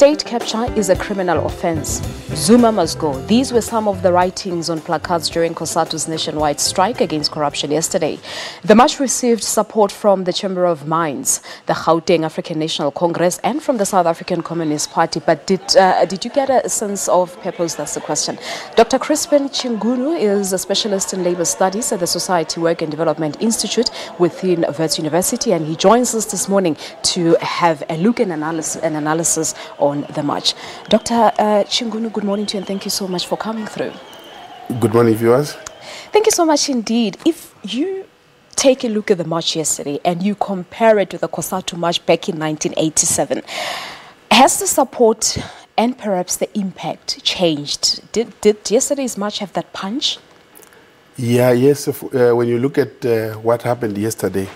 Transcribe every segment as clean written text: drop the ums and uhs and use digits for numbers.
State capture is a criminal offence. Zuma must go. These were some of the writings on placards during Cosatu's nationwide strike against corruption yesterday. The march received support from the Chamber of Mines, the Gauteng African National Congress, and from the South African Communist Party. But did you get a sense of purpose? That's the question. Dr. Crispen Chinguno is a specialist in labor studies at the Society Work and Development Institute within Wits University, and he joins us this morning to have a look and analysis on the march. Dr. Chinguno, good morning to you, and thank you so much for coming through. Good morning, viewers. Thank you so much indeed. If you take a look at the march yesterday and you compare it to the Cosatu march back in 1987, has the support and perhaps the impact changed? Did yesterday's march have that punch? Yes. When you look at what happened yesterday,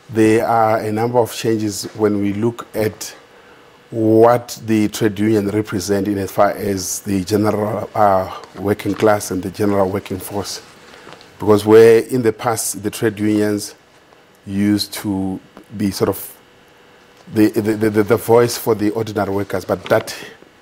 there are a number of changes when we look at what the trade union represent in as far as the general working class and the general working force. Because where in the past the trade unions used to be sort of the voice for the ordinary workers, but that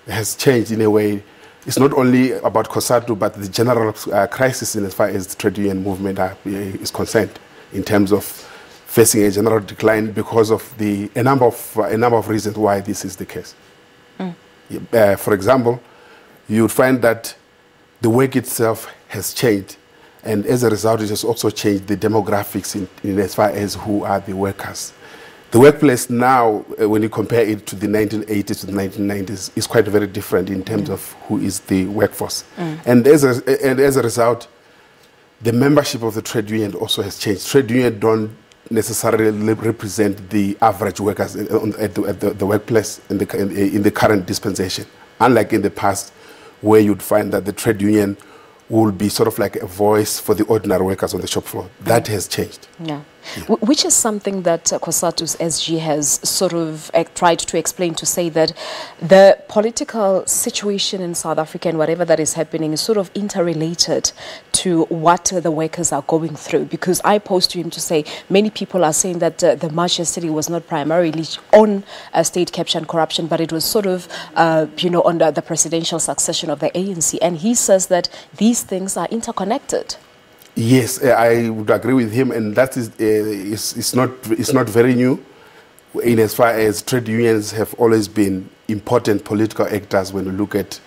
has changed in a way. It's not only about Cosatu, but the general crisis in as far as the trade union movement is concerned, in terms of facing a general decline because of a number of reasons why this is the case. For example, you would find that the work itself has changed, and as a result, it has also changed the demographics in as far as who are the workers. The workplace now, when you compare it to the 1980s to the 1990s, is quite very different in terms of who is the workforce. And as a result, the membership of the trade union also has changed. Trade union don't necessarily represent the average workers at the workplace in the current dispensation, unlike in the past, where you'd find that the trade union will be sort of like a voice for the ordinary workers on the shop floor. That has changed. Yeah. Which is something that Cosatu's SG has sort of tried to explain, to say that the political situation in South Africa and whatever that is happening is sort of interrelated to what the workers are going through. Because I posed to him to say many people are saying that the march yesterday was not primarily on state capture and corruption, but it was sort of, under the presidential succession of the ANC. And he says that these things are interconnected. Yes, I would agree with him, and that is not very new. In as far as trade unions have always been important political actors when we look at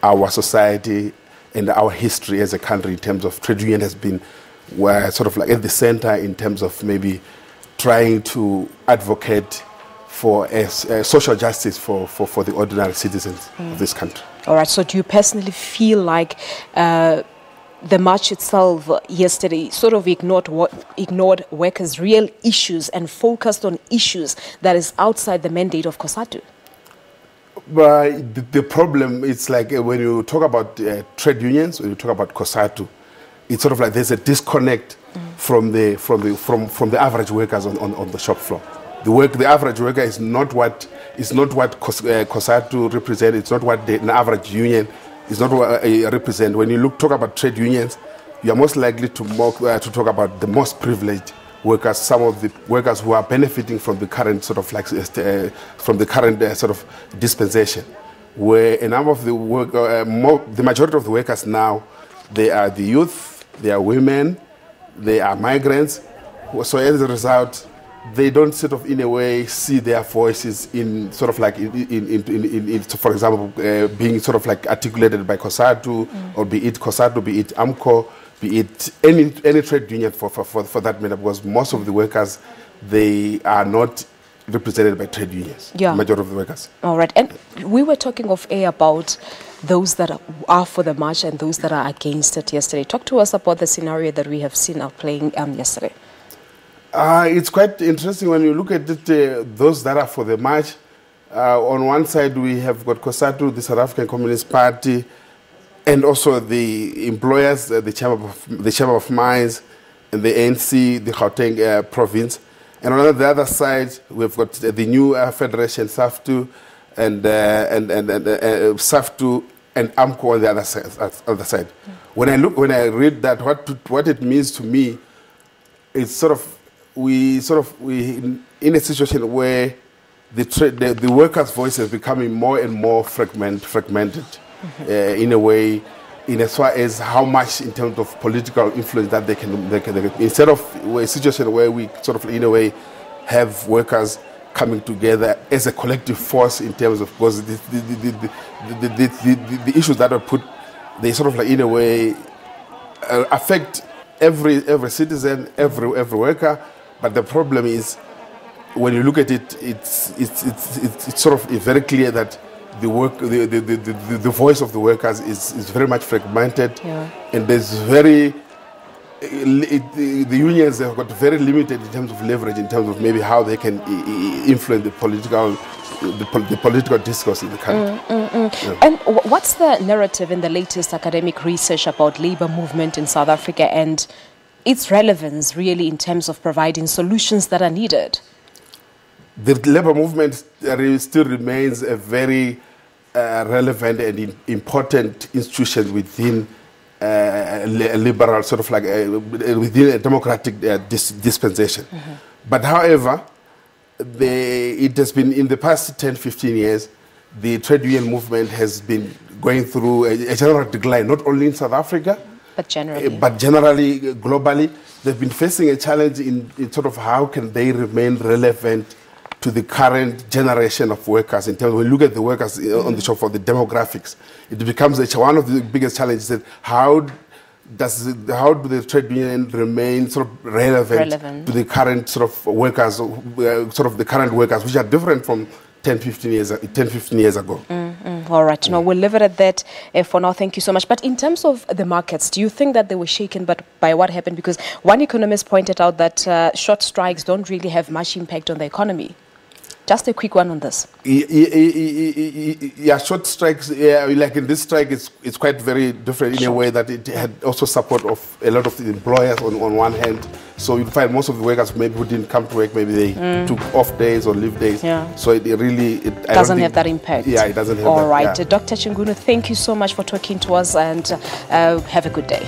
our society and our history as a country, in terms of trade union has been sort of like at the center in terms of maybe trying to advocate for social justice for the ordinary citizens of this country. All right. So do you personally feel like the march itself yesterday sort of ignored workers' real issues and focused on issues that is outside the mandate of Cosatu? But the problem is like when you talk about trade unions, when you talk about Cosatu, it's sort of like there's a disconnect from the average workers on the shop floor. The average worker is not what Cosatu represents. It's not what an average union is not what represent. When you talk about trade unions, you are most likely to talk about the most privileged workers, some of the workers who are benefiting from the current sort of like sort of dispensation, where a number of the majority of the workers now, they are the youth, they are women, they are migrants. So as a result, they don't sort of in a way see their voices in sort of like for example, being sort of like articulated by Cosatu, or be it Cosatu, be it AMCO, be it any trade union for that matter, because most of the workers, they are not represented by trade unions. Yeah. The majority of the workers. All right. And we were talking off air about those that are for the march and those that are against it yesterday. Talk to us about the scenario that we have seen outplaying yesterday. It's quite interesting when you look at it, those that are for the march. On one side, we have got Cosatu, the South African Communist Party, and also the employers, the Chamber of Mines, and the ANC, the Gauteng province. And on the other side, we've got the new federation, SAFTU, and SAFTU, and AMCO on the other side. When I read that, what it means to me, it's we in a situation where the workers' voice is becoming more and more fragmented in a way, in as far as how much in terms of political influence that they can instead of a situation where we sort of in a way have workers coming together as a collective force in terms of, because the issues that are put, they sort of like in a way affect every citizen, every worker. But the problem is, when you look at it, it's sort of very clear that the voice of the workers is very much fragmented, and there's the unions have got very limited in terms of leverage, in terms of maybe how they can influence the political discourse in the country. Yeah. And what's the narrative in the latest academic research about labor movement in South Africa and its relevance really in terms of providing solutions that are needed? The labor movement still remains a very relevant and important institution within a liberal sort of like within a democratic dispensation. But however, it has been in the past 10-15 years, the trade union movement has been going through a general decline, not only in South Africa, but generally globally. They've been facing a challenge in sort of how can they remain relevant to the current generation of workers. In terms of, when you look at the workers on the shop for the demographics, it becomes one of the biggest challenges. That how do the trade union remain sort of relevant to the current sort of workers, sort of the current workers, which are different from 10-15 years ago. All right, now we'll leave it at that for now. Thank you so much. But in terms of the markets, do you think that they were shaken by what happened? Because one economist pointed out that short strikes don't really have much impact on the economy. Just a quick one on this. Yeah, short strikes, like in this strike, it's quite very different in a way that it had also support of a lot of the employers on one hand. So you find most of the workers maybe who didn't come to work, maybe they took off days or leave days. Yeah. So it really doesn't have that impact. Yeah, it doesn't have All that. All right, yeah. Dr. Chinguno, thank you so much for talking to us, and have a good day.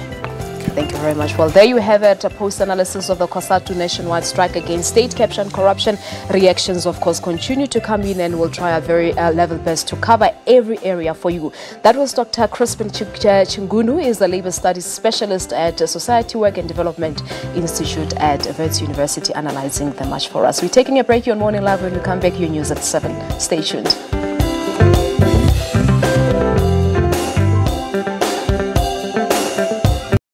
Thank you very much. Well, there you have it, a post-analysis of the Cosatu nationwide strike against state capture and corruption. Reactions, of course, continue to come in, and we'll try our very level best to cover every area for you. That was Dr. Crispen Chinguno, is a labor studies specialist at Society Work and Development Institute at Wits University, analyzing the match for us. We're taking a break here on Morning Live. When we come back, your news at 7. Stay tuned.